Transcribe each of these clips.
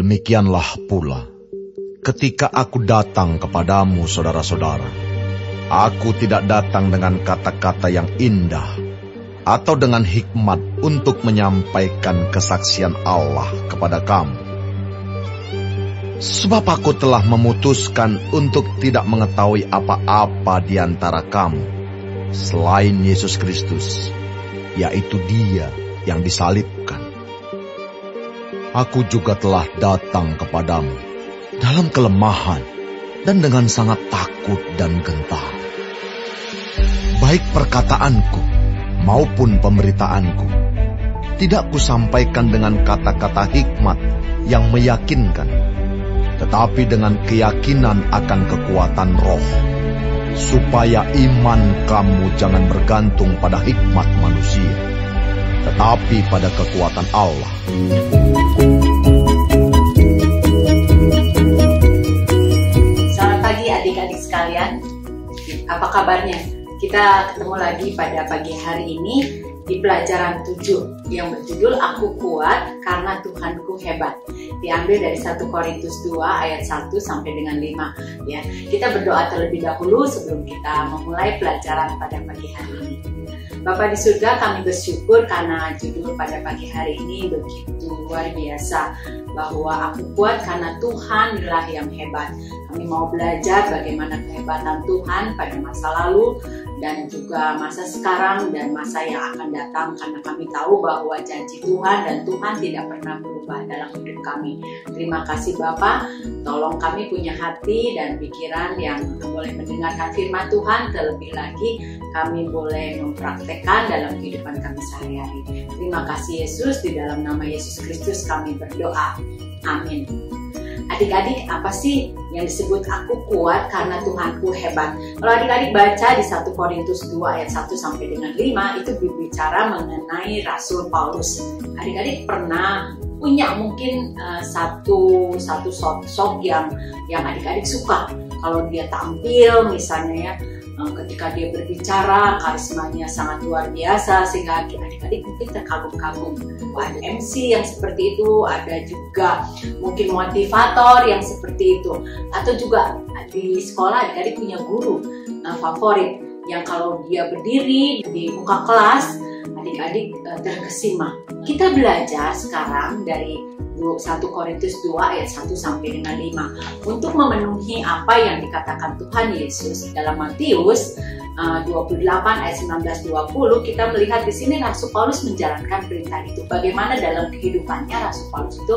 Demikianlah pula, ketika aku datang kepadamu, saudara-saudara, aku tidak datang dengan kata-kata yang indah atau dengan hikmat untuk menyampaikan kesaksian Allah kepada kamu. Sebab aku telah memutuskan untuk tidak mengetahui apa-apa di antara kamu selain Yesus Kristus, yaitu Dia yang disalibkan. Aku juga telah datang kepadamu dalam kelemahan dan dengan sangat takut dan gentar. Baik perkataanku maupun pemberitaanku tidak kusampaikan dengan kata-kata hikmat yang meyakinkan, tetapi dengan keyakinan akan kekuatan roh, supaya iman kamu jangan bergantung pada hikmat manusia, tetapi pada kekuatan Allah. Selamat pagi adik-adik sekalian, apa kabarnya? Kita ketemu lagi pada pagi hari ini di pelajaran 7 yang berjudul Aku Kuat Karena Tuhanku Hebat. Diambil dari 1 Korintus 2 ayat 1 sampai dengan 5 ya. Kita berdoa terlebih dahulu sebelum kita memulai pelajaran pada pagi hari ini. Bapa di surga, kami bersyukur karena judul pada pagi hari ini begitu luar biasa, bahwa aku kuat karena Tuhanlah yang hebat. Kami mau belajar bagaimana kehebatan Tuhan pada masa lalu dan juga masa sekarang dan masa yang akan datang, karena kami tahu bahwa janji Tuhan dan Tuhan tidak pernah berubah dalam hidup kami. Terima kasih Bapa, tolong kami punya hati dan pikiran yang boleh mendengarkan firman Tuhan, terlebih lagi kami boleh mempraktekkan dalam kehidupan kami sehari-hari. Terima kasih Yesus, di dalam nama Yesus Kristus kami berdoa. Amin. Adik-adik, apa sih yang disebut aku kuat karena Tuhanku hebat? Kalau adik-adik baca di 1 Korintus 2 ayat 1 sampai dengan 5, itu berbicara mengenai Rasul Paulus. Adik-adik pernah punya mungkin satu sosok yang adik-adik suka. Kalau dia tampil misalnya ya, ketika dia berbicara, karismanya sangat luar biasa sehingga adik-adik mungkin terkagum-kagum. Ada MC yang seperti itu, ada juga mungkin motivator yang seperti itu, atau juga di sekolah adik-adik punya guru favorit yang kalau dia berdiri di muka kelas adik-adik terkesima. Kita belajar sekarang dari 1 Korintus 2 ayat 1 sampai dengan 5 untuk memenuhi apa yang dikatakan Tuhan Yesus dalam Matius 28 ayat 19-20. Kita melihat di sini Rasul Paulus menjalankan perintah itu. Bagaimana dalam kehidupannya Rasul Paulus itu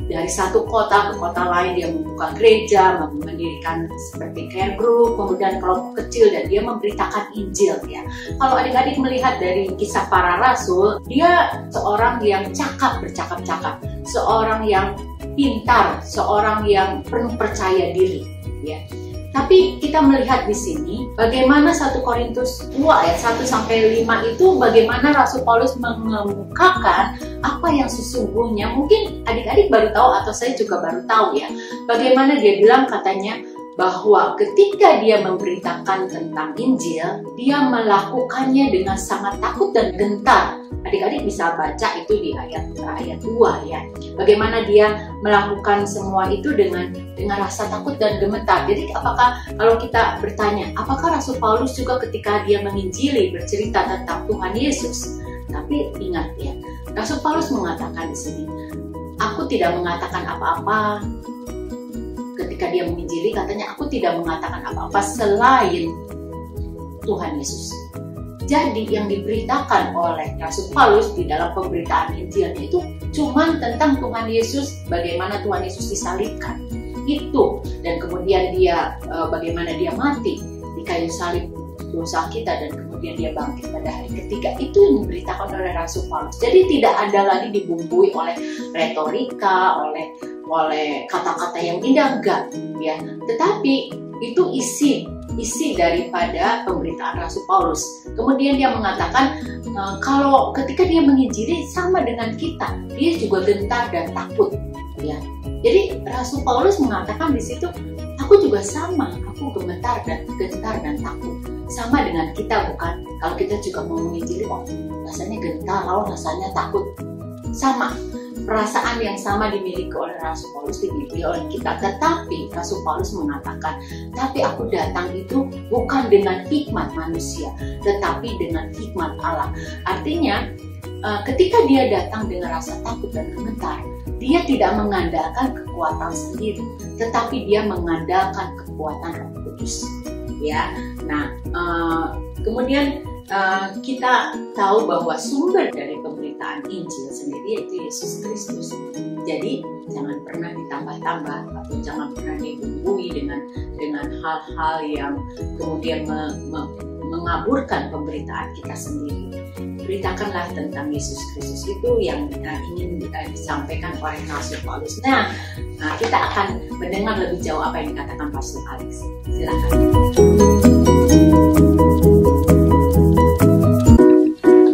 dari satu kota ke kota lain, dia membuka gereja, mendirikan seperti care group, kemudian kelompok kecil, dan dia memberitakan Injil ya. Kalau adik-adik melihat dari kisah para rasul, dia seorang yang bercakap-cakap, seorang yang pintar, seorang yang penuh percaya diri ya. Tapi kita melihat di sini bagaimana 1 Korintus 2 ayat 1 sampai 5 itu bagaimana Rasul Paulus mengemukakan apa yang sesungguhnya. Mungkin adik-adik baru tahu atau saya juga baru tahu ya. Bagaimana dia bilang, katanya bahwa ketika dia memberitakan tentang Injil, dia melakukannya dengan sangat takut dan gentar. Adik-adik bisa baca itu di ayat 2 ya. Bagaimana dia melakukan semua itu dengan rasa takut dan gemetar. Jadi apakah kalau kita bertanya, apakah Rasul Paulus juga ketika dia menginjili bercerita tentang Tuhan Yesus? Tapi ingat ya, Rasul Paulus mengatakan di sini, aku tidak mengatakan apa-apa. Ketika dia menginjili, katanya aku tidak mengatakan apa-apa selain Tuhan Yesus. Jadi yang diberitakan oleh Rasul Paulus di dalam pemberitaan Injilnya itu cuma tentang Tuhan Yesus, bagaimana Tuhan Yesus disalibkan itu, dan kemudian dia bagaimana dia mati di kayu salib dosa kita, dan kemudian dia bangkit pada hari ketiga. Itu yang diberitakan oleh Rasul Paulus. Jadi tidak ada lagi dibumbui oleh retorika, oleh kata-kata yang indah, enggak ya, tetapi itu isi daripada pemberitaan Rasul Paulus. Kemudian dia mengatakan kalau ketika dia menginjili sama dengan kita, dia juga gentar dan takut ya. Jadi Rasul Paulus mengatakan di situ, aku juga sama, aku gentar dan takut, sama dengan kita, bukan? Kalau kita juga mau menginjili, rasanya gentar, rasanya takut, sama. perasaan yang sama dimiliki oleh Rasul Paulus dimiliki oleh kita. Tetapi Rasul Paulus mengatakan, tapi aku datang itu bukan dengan hikmat manusia, tetapi dengan hikmat Allah. Artinya, ketika dia datang dengan rasa takut dan gemetar, dia tidak mengandalkan kekuatan sendiri, tetapi dia mengandalkan kekuatan Roh Kudus. Ya, nah kemudian kita tahu bahwa sumber dari pemberitaan Injil sendiri yaitu Yesus Kristus. Jadi jangan pernah ditambah-tambah atau jangan pernah dibumbui dengan hal-hal yang kemudian mengaburkan pemberitaan kita sendiri. Beritakanlah tentang Yesus Kristus, itu yang ingin disampaikan oleh Rasul Paulus. Nah, kita akan mendengar lebih jauh apa yang dikatakan Pastor Alex. Silakan.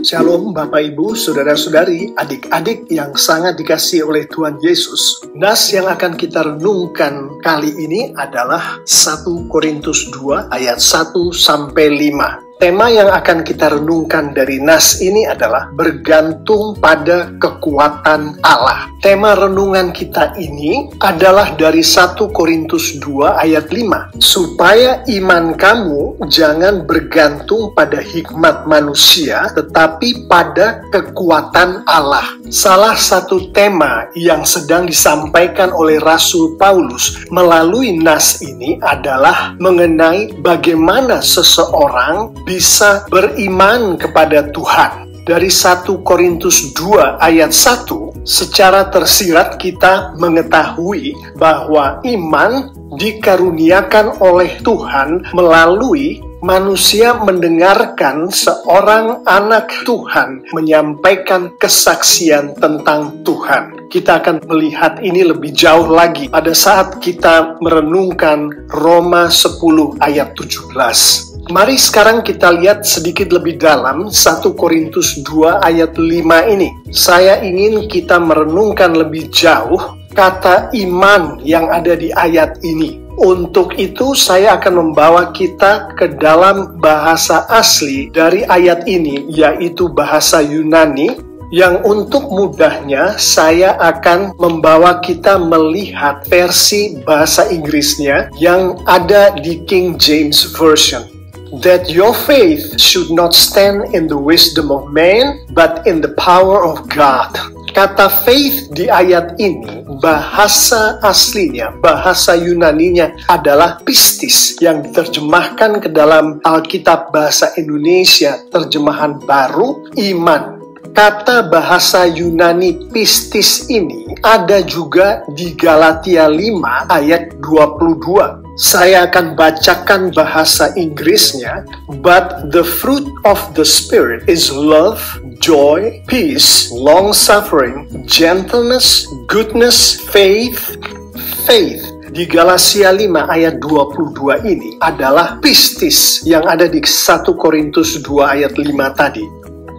Shalom Bapak Ibu, Saudara-saudari, adik-adik yang sangat dikasihi oleh Tuhan Yesus. Nas yang akan kita renungkan kali ini adalah 1 Korintus 2 ayat 1-5. Tema yang akan kita renungkan dari nas ini adalah bergantung pada kekuatan Allah. Tema renungan kita ini adalah dari 1 Korintus 2 ayat 5. Supaya iman kamu jangan bergantung pada hikmat manusia, tetapi pada kekuatan Allah. Salah satu tema yang sedang disampaikan oleh Rasul Paulus melalui nas ini adalah mengenai bagaimana seseorang bisa beriman kepada Tuhan. Dari 1 Korintus 2 ayat 1, secara tersirat kita mengetahui bahwa iman dikaruniakan oleh Tuhan melalui manusia mendengarkan seorang anak Tuhan menyampaikan kesaksian tentang Tuhan. Kita akan melihat ini lebih jauh lagi pada saat kita merenungkan Roma 10 ayat 17. Mari sekarang kita lihat sedikit lebih dalam 1 Korintus 2 ayat 5 ini. Saya ingin kita merenungkan lebih jauh kata iman yang ada di ayat ini. Untuk itu saya akan membawa kita ke dalam bahasa asli dari ayat ini, yaitu bahasa Yunani, yang untuk mudahnya saya akan membawa kita melihat versi bahasa Inggrisnya yang ada di King James Version. That your faith should not stand in the wisdom of man, but in the power of God. Kata faith di ayat ini, bahasa aslinya, bahasa Yunaninya adalah pistis, yang diterjemahkan ke dalam Alkitab bahasa Indonesia, terjemahan baru, iman. Kata bahasa Yunani pistis ini ada juga di Galatia 5 ayat 22. Saya akan bacakan bahasa Inggrisnya. But the fruit of the Spirit is love, joy, peace, long-suffering, gentleness, goodness, faith. Di Galatia 5 ayat 22 ini adalah pistis yang ada di 1 Korintus 2 ayat 5 tadi.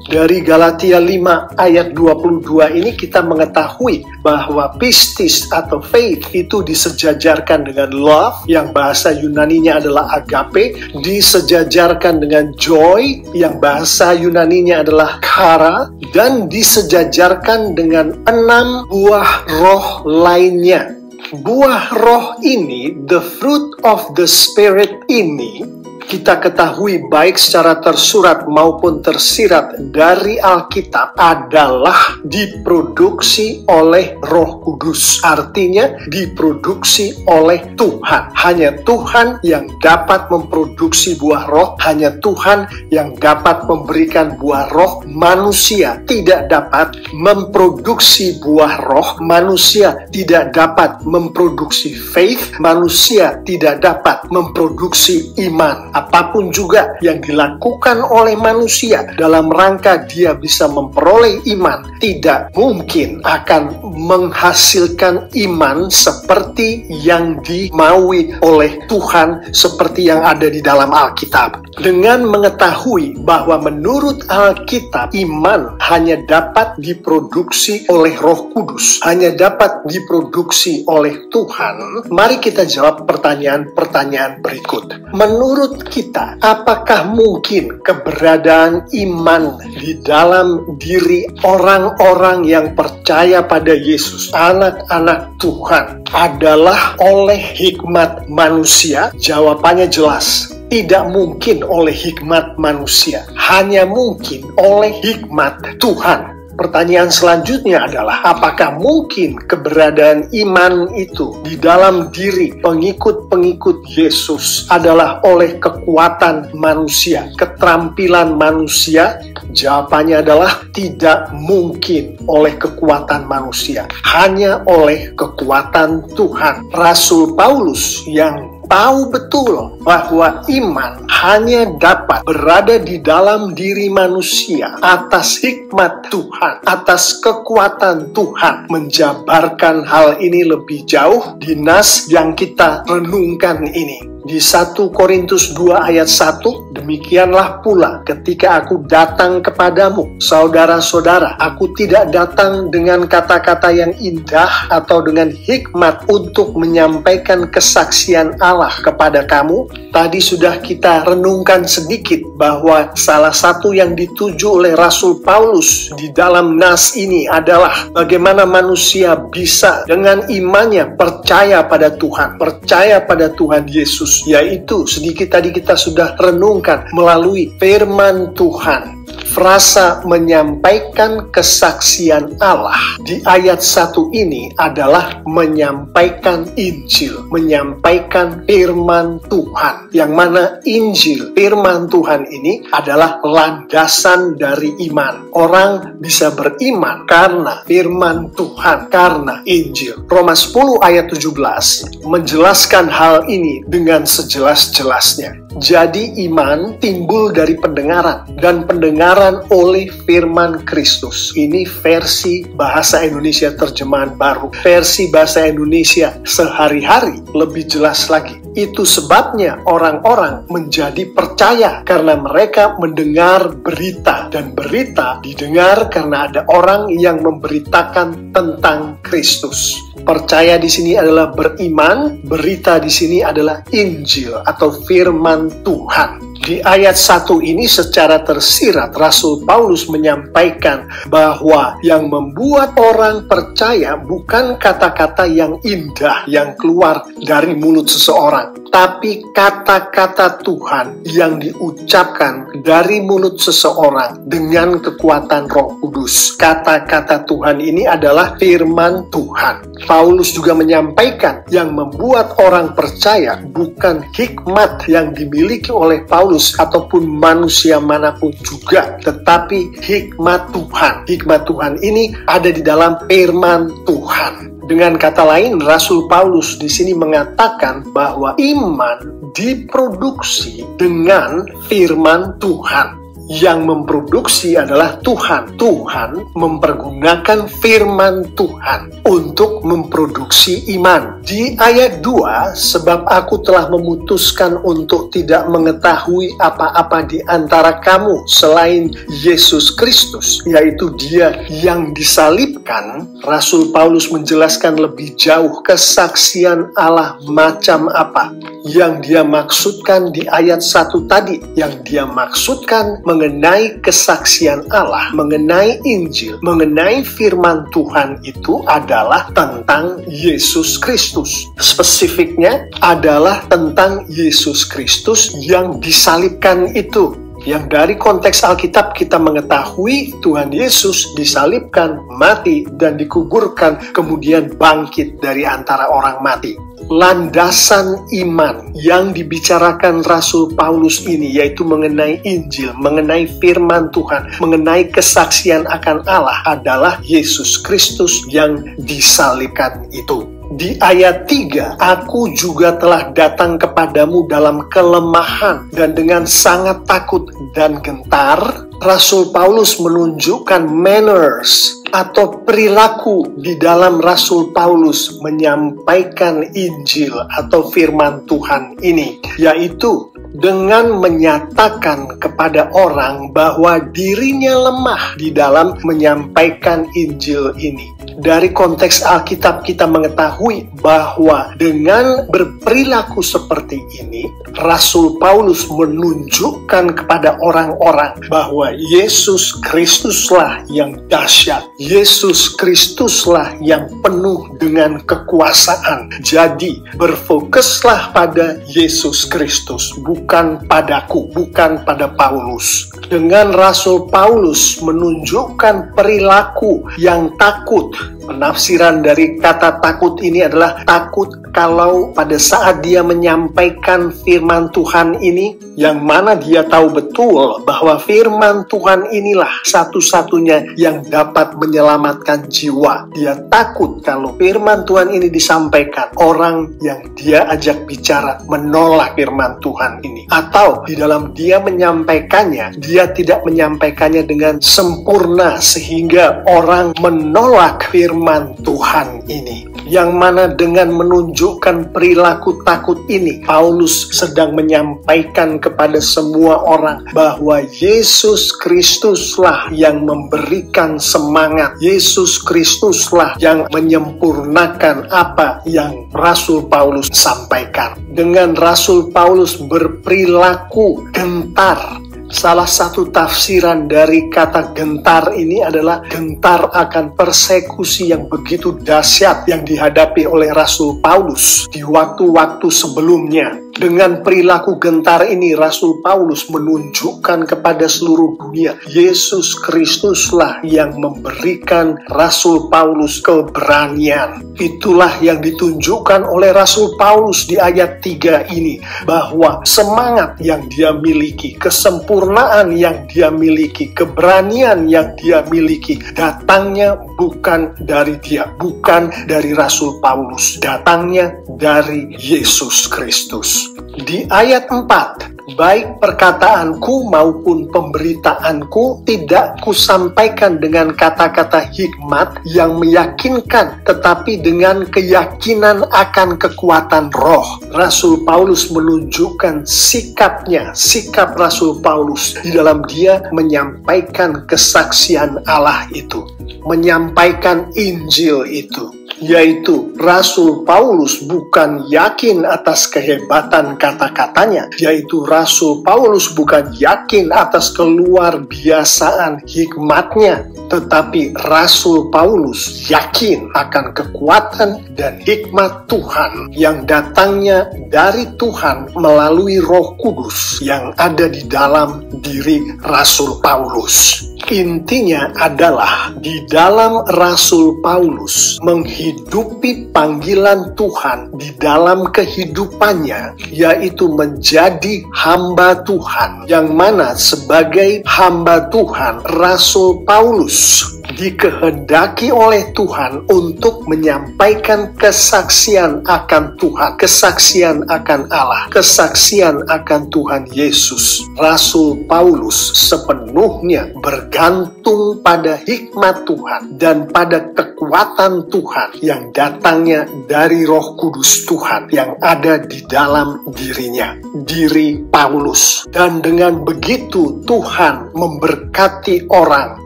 Dari Galatia 5 ayat 22 ini kita mengetahui bahwa pistis atau faith itu disejajarkan dengan love, yang bahasa Yunaninya adalah agape, disejajarkan dengan joy, yang bahasa Yunaninya adalah chara, dan disejajarkan dengan 6 buah roh lainnya. Buah roh ini, the fruit of the Spirit ini, kita ketahui baik secara tersurat maupun tersirat dari Alkitab adalah diproduksi oleh Roh Kudus. Artinya diproduksi oleh Tuhan. Hanya Tuhan yang dapat memproduksi buah roh. Hanya Tuhan yang dapat memberikan buah roh. Manusia tidak dapat memproduksi buah roh. Manusia tidak dapat memproduksi faith. Manusia tidak dapat memproduksi iman. Apapun juga yang dilakukan oleh manusia dalam rangka dia bisa memperoleh iman, tidak mungkin akan menghasilkan iman seperti yang dimaui oleh Tuhan, seperti yang ada di dalam Alkitab. Dengan mengetahui bahwa menurut Alkitab, iman hanya dapat diproduksi oleh Roh Kudus, hanya dapat diproduksi oleh Tuhan, mari kita jawab pertanyaan-pertanyaan berikut. Menurut menurut kita, apakah mungkin keberadaan iman di dalam diri orang-orang yang percaya pada Yesus, anak-anak Tuhan, adalah oleh hikmat manusia? Jawabannya jelas. Tidak mungkin oleh hikmat manusia, hanya mungkin oleh hikmat Tuhan. Pertanyaan selanjutnya adalah, apakah mungkin keberadaan iman itu di dalam diri pengikut-pengikut Yesus adalah oleh kekuatan manusia, keterampilan manusia? Jawabannya adalah tidak mungkin oleh kekuatan manusia, hanya oleh kekuatan Tuhan. Rasul Paulus yang tahu betul bahwa iman hanya dapat berada di dalam diri manusia atas hikmat Tuhan, atas kekuatan Tuhan, menjabarkan hal ini lebih jauh di nas yang kita renungkan ini. Di 1 Korintus 2 ayat 1, demikianlah pula ketika aku datang kepadamu, saudara-saudara, aku tidak datang dengan kata-kata yang indah atau dengan hikmat untuk menyampaikan kesaksian Allah kepada kamu. Tadi sudah kita renungkan sedikit bahwa salah satu yang dituju oleh Rasul Paulus di dalam nas ini adalah bagaimana manusia bisa dengan imannya percaya pada Tuhan, percaya pada Tuhan Yesus. Yaitu sedikit tadi kita sudah renungkan melalui firman Tuhan. Frasa menyampaikan kesaksian Allah di ayat 1 ini adalah menyampaikan Injil, menyampaikan firman Tuhan. Yang mana Injil, firman Tuhan ini adalah landasan dari iman. Orang bisa beriman karena firman Tuhan, karena Injil. Roma 10 ayat 17 menjelaskan hal ini dengan sejelas-jelasnya. Jadi iman timbul dari pendengaran, dan pendengaran oleh firman Kristus. Ini versi bahasa Indonesia terjemahan baru. Versi bahasa Indonesia sehari-hari lebih jelas lagi. Itu sebabnya orang-orang menjadi percaya karena mereka mendengar berita, dan berita didengar karena ada orang yang memberitakan tentang Kristus. Percaya di sini adalah beriman, berita di sini adalah Injil atau firman Tuhan. Di ayat 1 ini secara tersirat Rasul Paulus menyampaikan bahwa yang membuat orang percaya bukan kata-kata yang indah yang keluar dari mulut seseorang, tapi kata-kata Tuhan yang diucapkan dari mulut seseorang dengan kekuatan Roh Kudus. Kata-kata Tuhan ini adalah firman Tuhan. Paulus juga menyampaikan yang membuat orang percaya bukan hikmat yang dimiliki oleh Paulus ataupun manusia manapun juga, tetapi hikmat Tuhan. Hikmat Tuhan ini ada di dalam firman Tuhan. Dengan kata lain, Rasul Paulus di sini mengatakan bahwa iman diproduksi dengan firman Tuhan. Yang memproduksi adalah Tuhan. Tuhan mempergunakan firman Tuhan untuk memproduksi iman. Di ayat 2, sebab aku telah memutuskan untuk tidak mengetahui apa-apa di antara kamu selain Yesus Kristus, yaitu Dia yang disalibkan. Rasul Paulus menjelaskan lebih jauh kesaksian Allah macam apa yang dia maksudkan di ayat 1 tadi. Yang dia maksudkan mengenai kesaksian Allah, mengenai Injil, mengenai firman Tuhan itu adalah tentang Yesus Kristus. Spesifiknya adalah tentang Yesus Kristus yang disalibkan itu. Yang dari konteks Alkitab kita mengetahui Tuhan Yesus disalibkan, mati, dan dikuburkan, kemudian bangkit dari antara orang mati. Landasan iman yang dibicarakan Rasul Paulus ini yaitu mengenai Injil, mengenai firman Tuhan, mengenai kesaksian akan Allah adalah Yesus Kristus yang disalibkan itu. Di ayat 3, aku juga telah datang kepadamu dalam kelemahan dan dengan sangat takut dan gentar. Rasul Paulus menunjukkan manners, atau perilaku di dalam Rasul Paulus menyampaikan Injil atau firman Tuhan ini, yaitu dengan menyatakan kepada orang bahwa dirinya lemah di dalam menyampaikan Injil ini. Dari konteks Alkitab kita mengetahui bahwa dengan berperilaku seperti ini, Rasul Paulus menunjukkan kepada orang-orang bahwa Yesus Kristuslah yang dahsyat. Yesus Kristuslah yang penuh dengan kekuasaan. Jadi, berfokuslah pada Yesus Kristus, bukan padaku, bukan pada Paulus. Dengan Rasul Paulus menunjukkan perilaku yang takut. Penafsiran dari kata takut ini adalah takut kalau pada saat dia menyampaikan firman Tuhan ini, yang mana dia tahu betul bahwa firman Tuhan inilah satu-satunya yang dapat menyelamatkan jiwa. Dia takut kalau firman Tuhan ini disampaikan, orang yang dia ajak bicara menolak firman Tuhan ini. Atau di dalam dia menyampaikannya, dia tidak menyampaikannya dengan sempurna sehingga orang menolak firman Tuhan ini. Yang mana dengan menunjukkan perilaku takut ini, Paulus sedang menyampaikan kepada semua orang bahwa Yesus Kristuslah yang memberikan semangat. Yesus Kristuslah yang menyempurnakan apa yang Rasul Paulus sampaikan. Dengan Rasul Paulus berperilaku gentar. Salah satu tafsiran dari kata gentar ini adalah gentar akan persekusi yang begitu dahsyat yang dihadapi oleh Rasul Paulus di waktu-waktu sebelumnya. Dengan perilaku gentar ini, Rasul Paulus menunjukkan kepada seluruh dunia, Yesus Kristuslah yang memberikan Rasul Paulus keberanian. Itulah yang ditunjukkan oleh Rasul Paulus di ayat 3 ini, bahwa semangat yang dia miliki, kesempurnaan yang dia miliki, keberanian yang dia miliki, datangnya bukan dari dia, bukan dari Rasul Paulus, datangnya dari Yesus Kristus. Di ayat 4, baik perkataanku maupun pemberitaanku tidak kusampaikan dengan kata-kata hikmat yang meyakinkan, tetapi dengan keyakinan akan kekuatan roh. Rasul Paulus menunjukkan sikapnya, sikap Rasul Paulus di dalam dia menyampaikan kesaksian Allah itu, menyampaikan Injil itu. Yaitu Rasul Paulus bukan yakin atas kehebatan kata-katanya, yaitu Rasul Paulus bukan yakin atas keluar biasaan hikmatnya, tetapi Rasul Paulus yakin akan kekuatan dan hikmat Tuhan yang datangnya dari Tuhan melalui Roh Kudus yang ada di dalam diri Rasul Paulus. Intinya adalah di dalam Rasul Paulus menghidupi panggilan Tuhan di dalam kehidupannya, yaitu menjadi hamba Tuhan, yang mana sebagai hamba Tuhan Rasul Paulus dikehendaki oleh Tuhan untuk menyampaikan kesaksian akan Tuhan, kesaksian akan Allah, kesaksian akan Tuhan Yesus. Rasul Paulus sepenuhnya bergantung pada hikmat Tuhan dan pada kekuatan Tuhan yang datangnya dari Roh Kudus Tuhan yang ada di dalam dirinya, diri Paulus. Dan dengan begitu Tuhan memberkati orang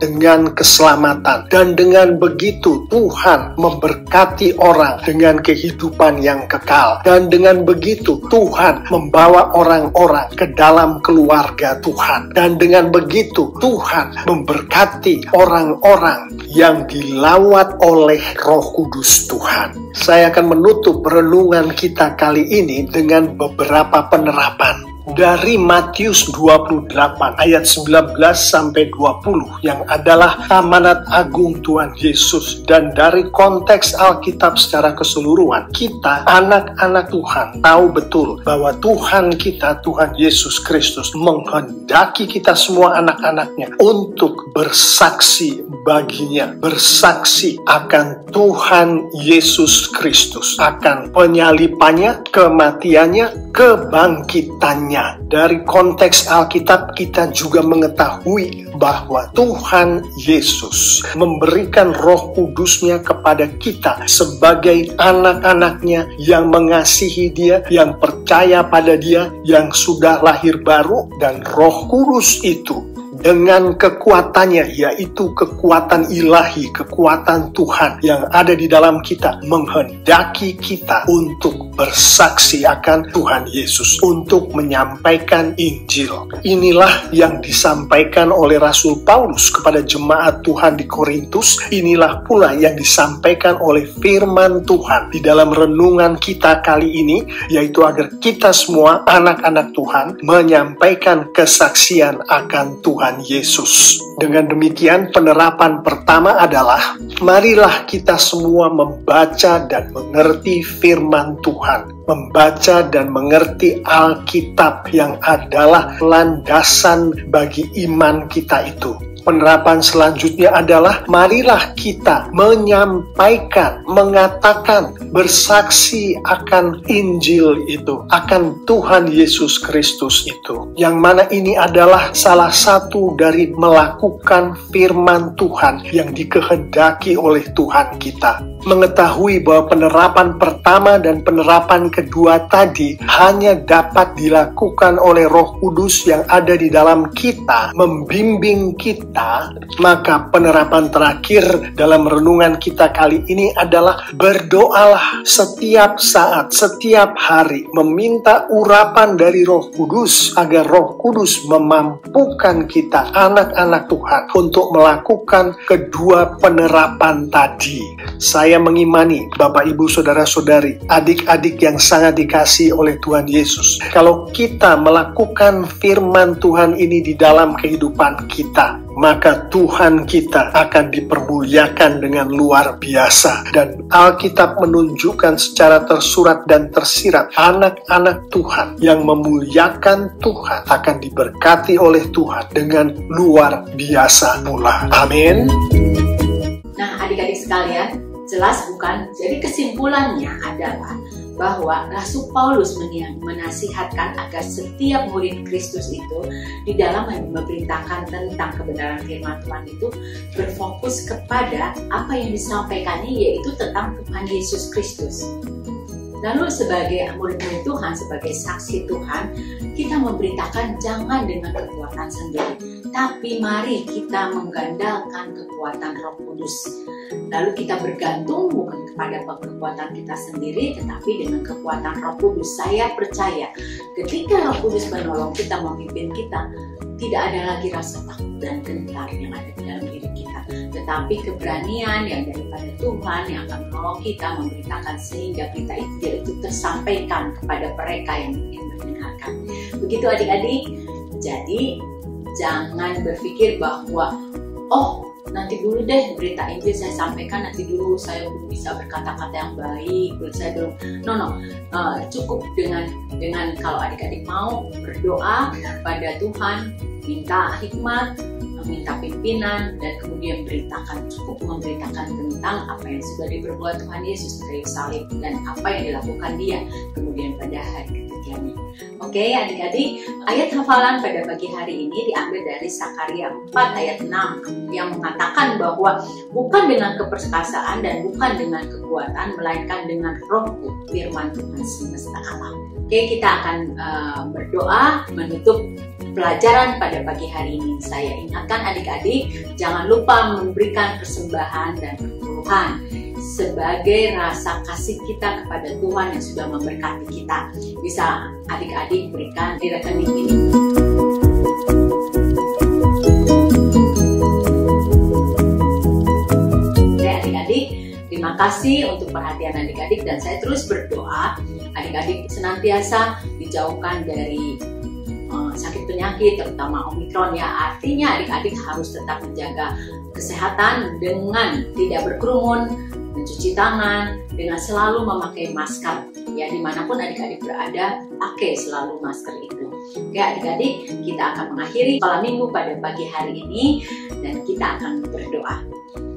dengan keselamatan. Dan dengan begitu Tuhan memberkati orang dengan kehidupan yang kekal. Dan dengan begitu Tuhan membawa orang-orang ke dalam keluarga Tuhan. Dan dengan begitu Tuhan memberkati orang-orang yang dilawat oleh Roh Kudus Tuhan. Saya akan menutup renungan kita kali ini dengan beberapa penerapan. Dari Matius 28 ayat 19 sampai 20 yang adalah amanat agung Tuhan Yesus, dan dari konteks Alkitab secara keseluruhan, kita anak-anak Tuhan tahu betul bahwa Tuhan kita, Tuhan Yesus Kristus, menghendaki kita semua anak-anaknya untuk bersaksi baginya, bersaksi akan Tuhan Yesus Kristus, akan penyalipannya, kematiannya, kebangkitannya. Sebaliknya, dari konteks Alkitab kita juga mengetahui bahwa Tuhan Yesus memberikan Roh Kudus-Nya kepada kita sebagai anak-anaknya yang mengasihi Dia, yang percaya pada Dia, yang sudah lahir baru. Dan Roh Kudus itu dengan kekuatannya, yaitu kekuatan ilahi, kekuatan Tuhan yang ada di dalam kita, menghendaki kita untuk bersaksi akan Tuhan Yesus, untuk menyampaikan Injil. Inilah yang disampaikan oleh Rasul Paulus kepada jemaat Tuhan di Korintus. Inilah pula yang disampaikan oleh firman Tuhan di dalam renungan kita kali ini, yaitu agar kita semua anak-anak Tuhan menyampaikan kesaksian akan Tuhan Yesus. Dengan demikian, penerapan pertama adalah marilah kita semua membaca dan mengerti firman Tuhan, membaca dan mengerti Alkitab yang adalah landasan bagi iman kita itu. Penerapan selanjutnya adalah marilah kita menyampaikan, mengatakan, bersaksi akan Injil itu, akan Tuhan Yesus Kristus itu. Yang mana ini adalah salah satu dari melakukan firman Tuhan yang dikehendaki oleh Tuhan kita. Mengetahui bahwa penerapan pertama dan penerapan kedua tadi hanya dapat dilakukan oleh Roh Kudus yang ada di dalam kita, membimbing kita, maka penerapan terakhir dalam renungan kita kali ini adalah berdoalah setiap saat, setiap hari, meminta urapan dari Roh Kudus agar Roh Kudus memampukan kita, anak-anak Tuhan, untuk melakukan kedua penerapan tadi. Saya mengimani, Bapak, Ibu, Saudara-saudari, adik-adik yang sangat dikasihi oleh Tuhan Yesus, kalau kita melakukan firman Tuhan ini di dalam kehidupan kita, maka Tuhan kita akan dipermuliakan dengan luar biasa. Dan Alkitab menunjukkan secara tersurat dan tersirat, anak-anak Tuhan yang memuliakan Tuhan akan diberkati oleh Tuhan dengan luar biasa pula. Amin. Nah, adik-adik sekalian, jelas bukan? Jadi kesimpulannya adalah bahwa Rasul Paulus menasihatkan agar setiap murid Kristus itu di dalam memberitakan tentang kebenaran firman Tuhan itu berfokus kepada apa yang disampaikannya, yaitu tentang Tuhan Yesus Kristus. Lalu sebagai murid-murid Tuhan, sebagai saksi Tuhan, kita memberitakan jangan dengan kekuatan sendiri, tapi mari kita menggandalkan kekuatan Roh Kudus. Lalu kita bergantung bukan kepada kekuatan kita sendiri, tetapi dengan kekuatan Roh Kudus. Saya percaya ketika Roh Kudus menolong kita, memimpin kita, tidak ada lagi rasa takut dan gentar yang ada di dalam diri kita, tetapi keberanian yang daripada Tuhan yang akan menolong kita, memberitakan sehingga berita itu tersampaikan kepada mereka yang ingin mendengarkan. Begitu adik-adik. Jadi jangan berpikir bahwa nanti dulu deh berita Injil saya sampaikan, nanti dulu saya belum bisa berkata-kata yang baik, saya belum. Cukup dengan kalau adik-adik mau berdoa kepada Tuhan, minta hikmat, minta pimpinan, dan kemudian cukup memberitakan tentang apa yang sudah diperbuat Tuhan Yesus dari salib dan apa yang dilakukan Dia kemudian pada hari ketiganya. Oke adik-adik, ayat hafalan pada pagi hari ini diambil dari Sakaria 4 ayat 6 yang mengatakan bahwa bukan dengan keperkasaan dan bukan dengan kekuatan, melainkan dengan Rohku, firman Tuhan semesta alam. Oke, kita akan berdoa menutup pelajaran pada pagi hari ini. Saya ingatkan adik-adik, jangan lupa memberikan persembahan dan perpuluhan sebagai rasa kasih kita kepada Tuhan yang sudah memberkati kita. Bisa adik-adik berikan di rekening ini. Oke adik-adik, terima kasih untuk perhatian adik-adik, dan saya terus berdoa adik-adik senantiasa dijauhkan dari sakit penyakit, terutama Omikron ya. Artinya adik-adik harus tetap menjaga kesehatan dengan tidak berkerumun, mencuci tangan, dengan selalu memakai masker. Ya, dimanapun adik-adik berada, pakai selalu masker itu. Oke adik-adik, kita akan mengakhiri sekolah minggu pada pagi hari ini dan kita akan berdoa.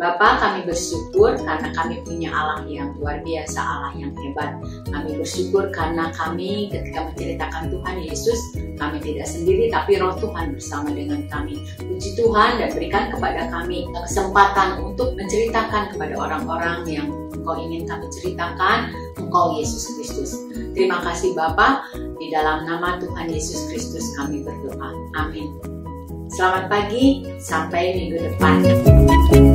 Bapa, kami bersyukur karena kami punya Allah yang luar biasa, Allah yang hebat. Kami bersyukur karena kami ketika menceritakan Tuhan Yesus, kami tidak sendiri tapi Roh Tuhan bersama dengan kami. Puji Tuhan dan berikan kepada kami kesempatan untuk menceritakan kepada orang-orang yang Engkau ingin kami ceritakan, Engkau Yesus Kristus. Terima kasih Bapa, di dalam nama Tuhan Yesus Kristus kami berdoa. Amin. Selamat pagi, sampai minggu depan.